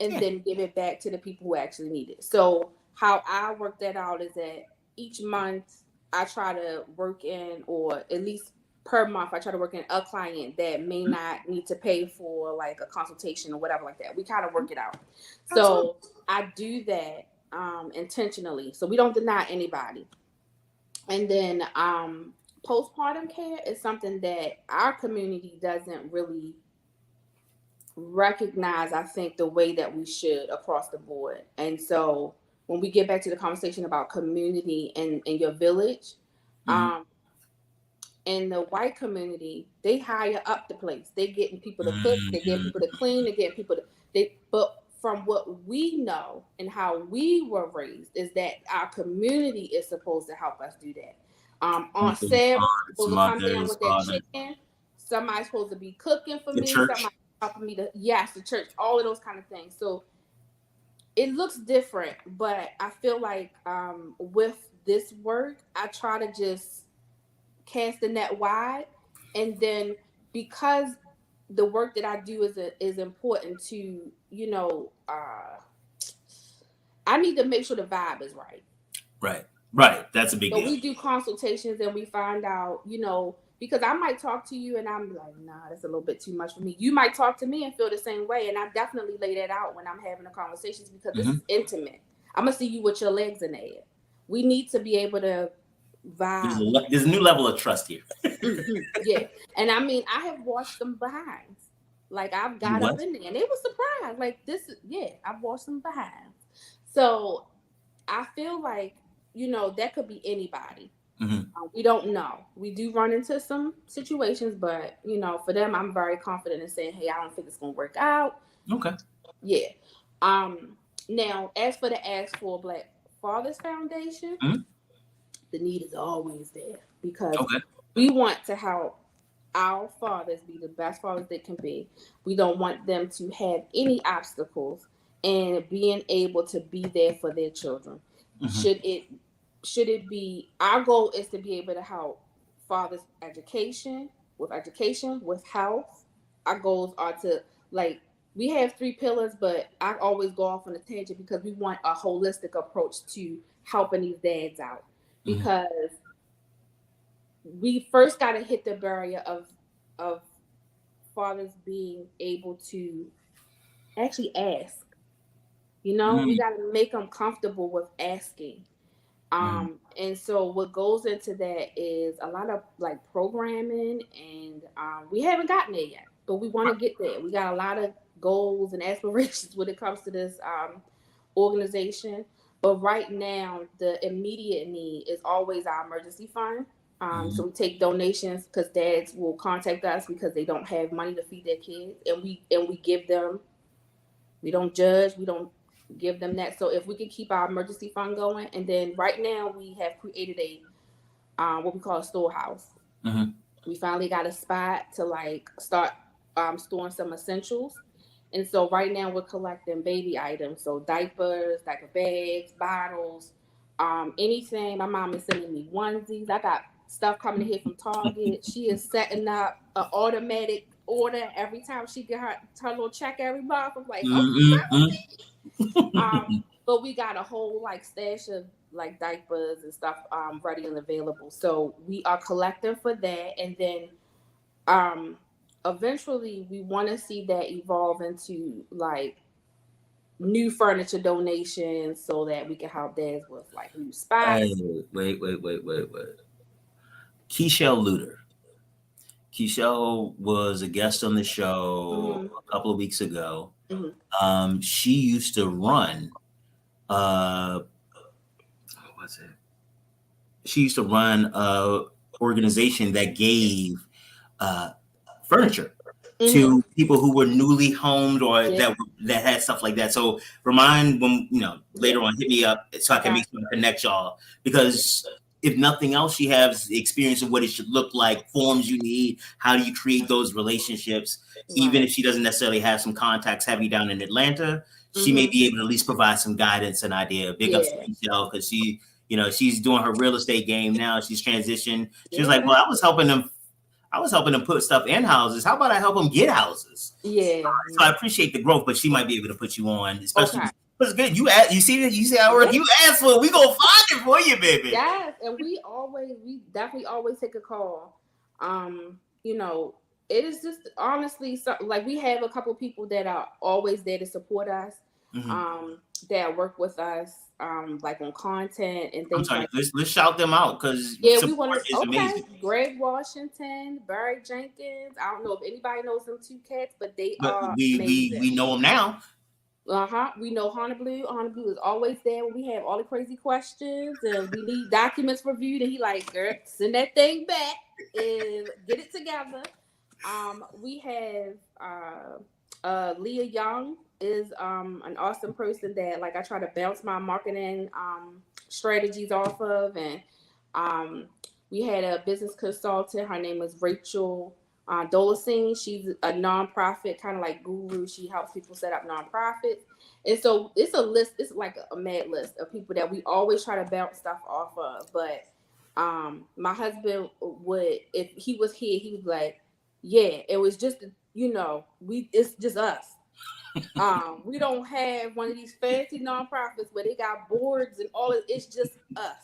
and then give it back to the people who actually need it. So how I work that out is that each month I try to work in, or at least per month, I try to work in a client that may not need to pay for like a consultation or whatever like that. We kind of work it out. So I do that intentionally. So we don't deny anybody. And then postpartum care is something that our community doesn't really recognize, I think, the way that we should across the board. And so when we get back to the conversation about community and your village, in the white community, they hire up the place. They're getting people to cook, they're getting people to clean, they're getting people to but from what we know and how we were raised is that our community is supposed to help us do that. Aunt Sarah supposed to come down with that chicken. Somebody's supposed to be cooking for me. Somebody's helping me to the church, all of those kind of things. So it looks different, but I feel like with this work, I try to just cast the net wide, and then because the work that I do is important to, I need to make sure the vibe is right. Right. That's a big deal. We do consultations and we find out, because I might talk to you and I'm like, nah, that's a little bit too much for me. You might talk to me and feel the same way. And I definitely lay that out when I'm having the conversations, because this is intimate. I'm going to see you with your legs in the air. We need to be able to vibe. There's a new level of trust here. Yeah. And I mean, I have watched them behinds. Like I've got up in there and they were surprised. Like I've watched them behinds. So I feel like, that could be anybody. We don't know. We do run into some situations, but for them, I'm very confident in saying, hey, I don't think it's going to work out. Okay. Yeah. Now, as for the Ask for Black Fathers Foundation, the need is always there, because we want to help our fathers be the best fathers they can be. We don't want them to have any obstacles in being able to be there for their children. Should it be, our goal is to be able to help fathers with health. Our goals are to, like, we have 3 pillars, but I always go off on a tangent because we want a holistic approach to helping these dads out. Because we first got to hit the barrier of fathers being able to actually ask. We got to make them comfortable with asking. And so what goes into that is a lot of like programming, and we haven't gotten there yet, but we want to get there. We got a lot of goals and aspirations when it comes to this organization. But right now, the immediate need is always our emergency fund. So we take donations because dads will contact us because they don't have money to feed their kids, and we give them. We don't judge. We don't give them that. So if we can keep our emergency fund going, and then right now we have created a what we call a storehouse. We finally got a spot to like start storing some essentials. And so right now we're collecting baby items, so diapers, diaper bags, bottles, anything. My mom is sending me onesies. I got stuff coming here from Target. She is setting up an automatic order every time she get her little check every month. I'm like, but we got a whole like stash of like diapers and stuff ready and available. So we are collecting for that, and then eventually we want to see that evolve into like new furniture donations so that we can help dads with like new spots. Wait. Keishel Luter. Keishel was a guest on the show a couple of weeks ago. She used to run what's it? She used to run a organization that gave furniture to people who were newly homed or that had stuff like that. So remind when later on, hit me up so I can make sure to connect y'all, because if nothing else, she has the experience of what it should look like, forms you need, how do you create those relationships. Even if she doesn't necessarily have some contacts heavy down in Atlanta, she may be able to at least provide some guidance and idea. Big up to Michelle, because she, she's doing her real estate game now. She's transitioned. She was like, well, I was helping them put stuff in houses. How about I help them get houses? Yeah. So I appreciate the growth, but she might be able to put you on, especially. But it's good. You see how it works. You ask for it, we gonna find it for you, baby. Yes, and we definitely always take a call. It is just honestly like we have a couple of people that are always there to support us, that work with us, like on content and things. Let's shout them out, because we want to. Amazing. Greg Washington, Barry Jenkins. I don't know if anybody knows them two cats, but they are amazing. We know them now. We know Honolulu. Honolulu is always there when we have all the crazy questions and we need documents reviewed. And he like, girl, send that thing back and get it together. We have Leah Young is an awesome person that like I try to bounce my marketing strategies off of. And we had a business consultant. Her name is Rachel Doula. She's a nonprofit kind of like guru. She helps people set up nonprofits. And so it's a list. It's like a mad list of people that we always try to bounce stuff off of. But my husband would, if he was here, he was like, yeah, it was just, it's just us. We don't have one of these fancy nonprofits where they got boards and all of it's just us.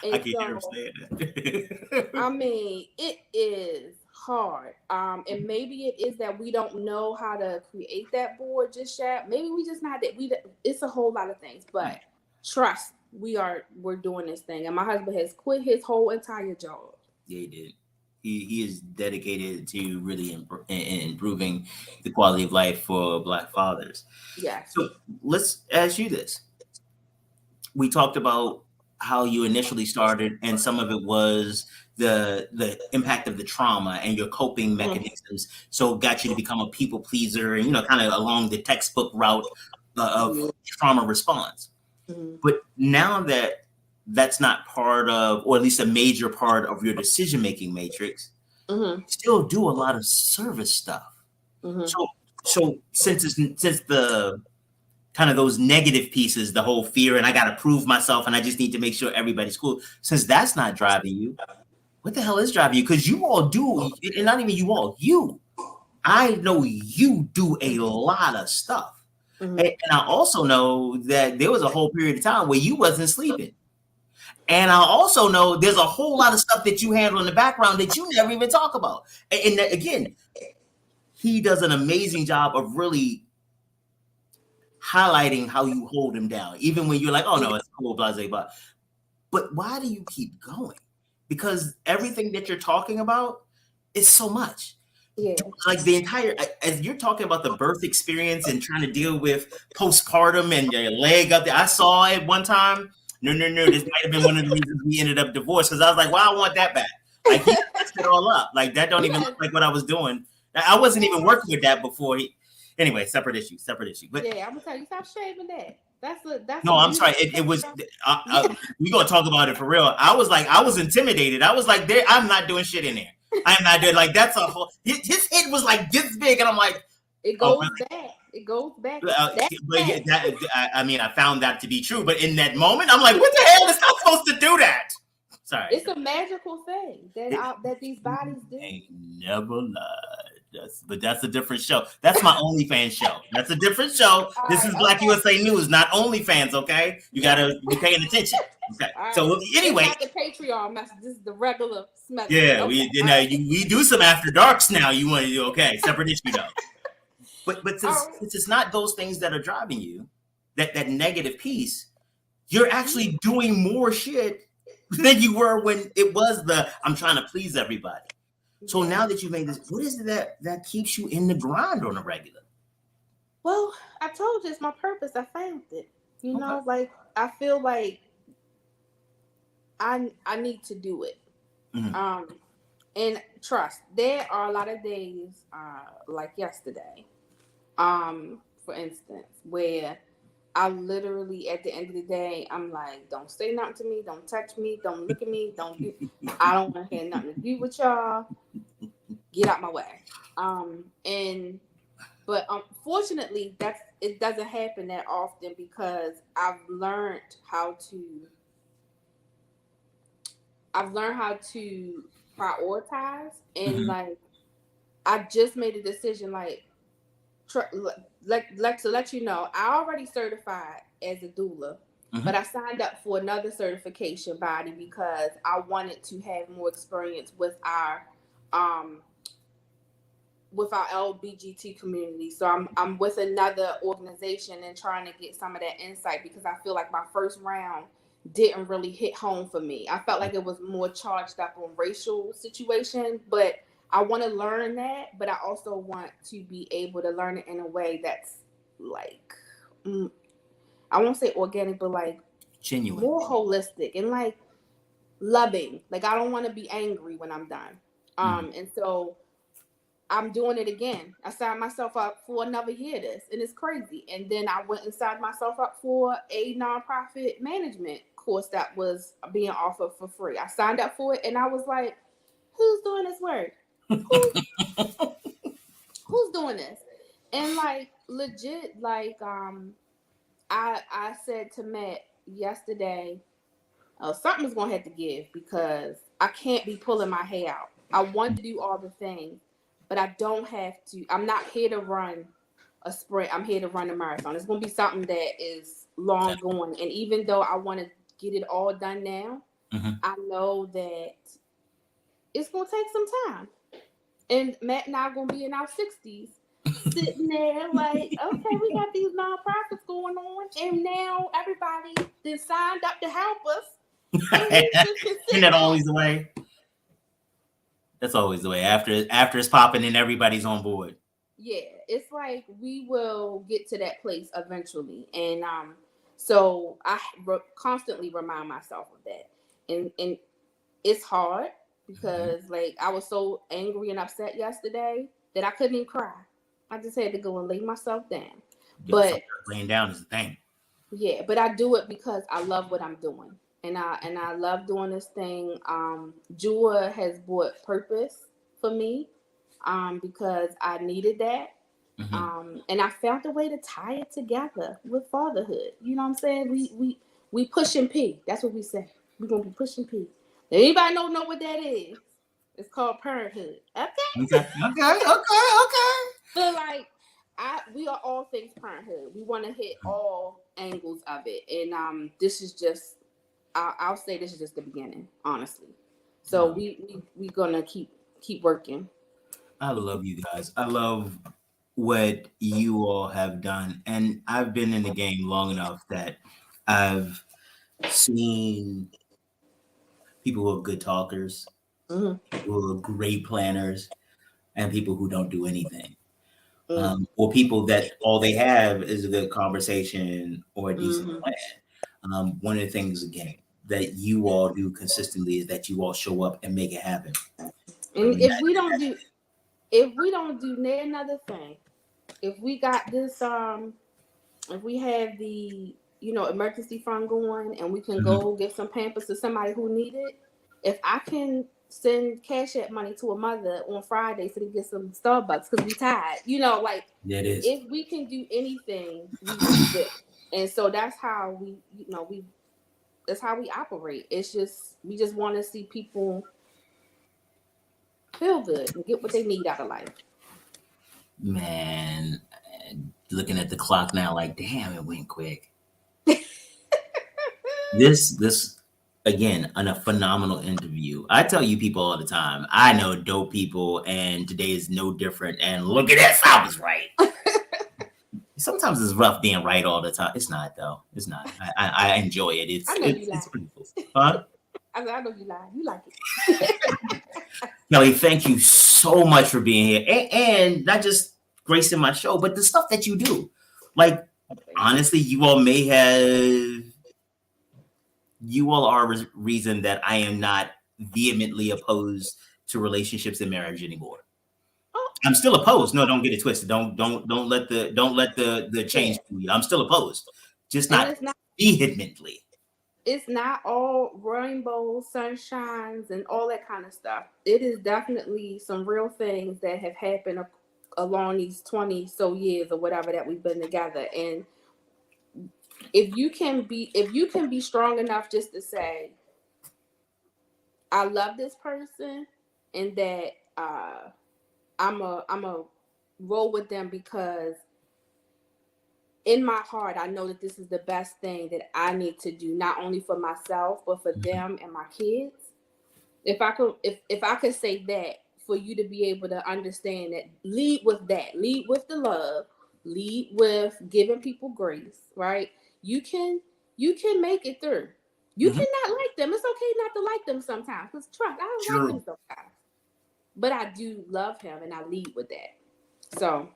And I can hear him saying that. I mean, it is hard. And maybe it is that we don't know how to create that board just yet. Maybe we just not that it's a whole lot of things, but trust, we're doing this thing. And my husband has quit his whole entire job. Yeah, he did. He is dedicated to really improving the quality of life for Black fathers. Yeah. So let's ask you this. We talked about how you initially started, and some of it was the impact of the trauma and your coping mechanisms. So it got you to become a people pleaser and, kind of along the textbook route of trauma response. But now that that's not part of, or at least a major part of your decision-making matrix, you still do a lot of service stuff. So since the kind of those negative pieces, the whole fear and I got to prove myself and I just need to make sure everybody's cool, since that's not driving you, what the hell is driving you? Because you all do, and not even you all, I know you do a lot of stuff. And I also know that there was a whole period of time where you wasn't sleeping. And I also know there's a whole lot of stuff that you handle in the background that you never even talk about. And again, he does an amazing job of really highlighting how you hold him down, even when you're like, oh no, it's cool, blah, blah, blah. But why do you keep going? Because everything that you're talking about is so much. Yeah. Like the entire, as you're talking about the birth experience and trying to deal with postpartum and your leg up there, I saw it one time. No, this might have been one of the reasons we ended up divorced, because I was like, well, I want that back. Like, he messed it all up. Like, that don't even look like what I was doing. I wasn't even working with that before. Anyway, separate issue. But yeah, I'm gonna tell you, stop shaving that. I'm sorry. It was. We gonna talk about it for real. I was intimidated. I was like, I'm not doing shit in there. I'm not doing that's a whole. His head was like this big, and I'm like, it goes back. It goes back. I found that to be true. But in that moment, I'm like, what the hell? It's not supposed to do that. Sorry. It's a magical thing that these bodies do. Ain't never lied. Yes, but that's a different show. That's my OnlyFans show. That's a different show. This is Black okay. USA News, not OnlyFans. Okay, you gotta be paying attention. Okay, so anyway, it's not the Patreon message. This is the regular message. yeah, Okay. we do some after darks now. You want to do okay? Separate issue though. But since it's not those things that are driving you, that negative piece, you're actually doing more shit than you were when it was I'm trying to please everybody. So now that you've made this, what is it that keeps you in the grind on a regular? Well, I told you it's my purpose. I found it. You know, like I feel like I need to do it. Mm-hmm. And trust, there are a lot of days, like yesterday, for instance, where I literally at the end of the day, I'm like, don't say nothing to me, don't touch me, don't look at me, I don't want to hear nothing to do with y'all. Get out my way. But unfortunately, it doesn't happen that often because I've learned how to prioritize, and like I just made a decision, like to let you know, I already certified as a doula, but I signed up for another certification body because I wanted to have more experience with our LBGT community. So I'm with another organization and trying to get some of that insight because I feel like my first round didn't really hit home for me. I felt like it was more charged up on racial situation, but I want to learn that, but I also want to be able to learn it in a way that's like, I won't say organic, but like genuine, more holistic and like loving. Like I don't want to be angry when I'm done. And so I'm doing it again. I signed myself up for another year this, and it's crazy. And then I went and signed myself up for a nonprofit management course that was being offered for free. I signed up for it, and I was like, who's doing this work? Who's doing this? And like legit, like I said to Matt yesterday, something's gonna have to give because I can't be pulling my hair out. I want to do all the things, but I don't have to. I'm not here to run a sprint. I'm here to run a marathon. It's going to be something that is long going. And even though I want to get it all done now, I know that it's going to take some time. And Matt and I are going to be in our 60s sitting there like, okay, we got these nonprofits going on. And now everybody that signed up to help us. Isn't that always the way? That's always the way. After it's popping and everybody's on board. Yeah, it's like we will get to that place eventually, and so I constantly remind myself of that, and it's hard because like I was so angry and upset yesterday that I couldn't even cry. I just had to go and lay myself down. But laying down is the thing. Yeah, but I do it because I love what I'm doing. And I love doing this thing. Jua has brought purpose for me because I needed that. And I found a way to tie it together with fatherhood. You know what I'm saying? We pushing P. That's what we say. We're gonna be pushing P. Anybody know what that is? It's called parenthood. Okay. But like we are all things parenthood. We want to hit all angles of it. And this is just I'll say this is just the beginning, honestly. So we gonna keep working. I love you guys. I love what you all have done. And I've been in the game long enough that I've seen people who are good talkers, people who are great planners, and people who don't do anything. Or people that all they have is a good conversation or a decent plan. One of the things, again, that you all do consistently is that you all show up and make it happen. And if we don't do another thing, if we got this, if we have the emergency fund going and we can go give some Pampers to somebody who need it, if I can send Cash App money to a mother on Friday so they get some Starbucks because we tired, if we can do anything, we do it. And so that's how that's how we operate. It's just we just want to see people feel good and get what they need out of life. Man, looking at the clock now, like, damn, it went quick. This again, a phenomenal interview. I tell you people all the time, I know dope people, and today is no different. And look at this, I was right. Sometimes it's rough being right all the time. It's not though. It's not. I enjoy it. It's pretty cool. Huh? I know you lie. You like it. Kelly, thank you so much for being here, and not just gracing my show, but the stuff that you do. Like, honestly, you all are a reason that I am not vehemently opposed to relationships and marriage anymore. I'm still opposed. No, don't get it twisted. Don't let the change fool you. I'm still opposed, just not vehemently. It's not all rainbows, sunshines, and all that kind of stuff. It is definitely some real things that have happened along these 20 so years or whatever that we've been together. And if you can be strong enough just to say, I love this person, and that I'm a roll with them because in my heart, I know that this is the best thing that I need to do, not only for myself, but for them and my kids. If I could say that, for you to be able to understand that, lead with the love, lead with giving people grace, right? You can make it through. You cannot like them. It's okay not to like them sometimes, because trust, I don't like them sometimes. But I do love him, and I lead with that. So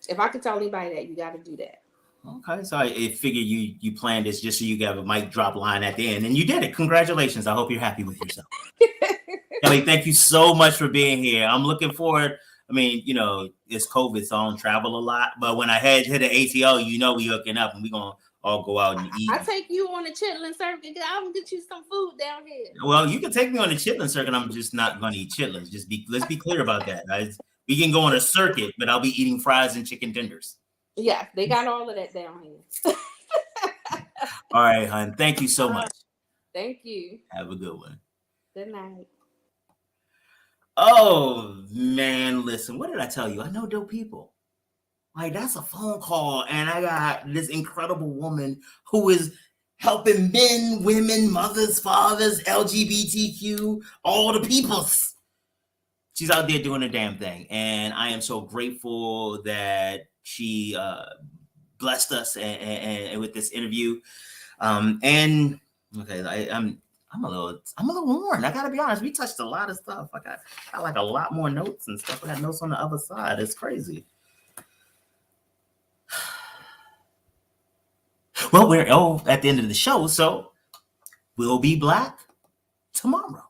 if I could tell anybody that, you got to do that. Okay, so I figure you planned this just so you got a mic drop line at the end, and you did it. Congratulations. I hope you're happy with yourself. Kelly, thank you so much for being here. I'm looking forward. I mean, it's COVID, so I don't travel a lot. But when I head to the ATL, we hooking up, and we're going to all go out and eat. I take you on the chitlin circuit. I'm going to get you some food down here. Well, you can take me on the chitlin circuit. I'm just not going to eat chitlins. Let's be clear about that. We can go on a circuit, but I'll be eating fries and chicken tenders. Yeah, they got all of that down here. All right, hon. Thank you so much. Thank you. Have a good one. Good night. Oh, man, listen. What did I tell you? I know dope people. Like, that's a phone call, and I got this incredible woman who is helping men, women, mothers, fathers, LGBTQ, all the peoples. She's out there doing a damn thing, and I am so grateful that she blessed us and with this interview. And okay, I'm a little worn. I gotta be honest. We touched a lot of stuff. I got like a lot more notes and stuff. I got notes on the other side. It's crazy. Well, we're at the end of the show, so we'll be black tomorrow.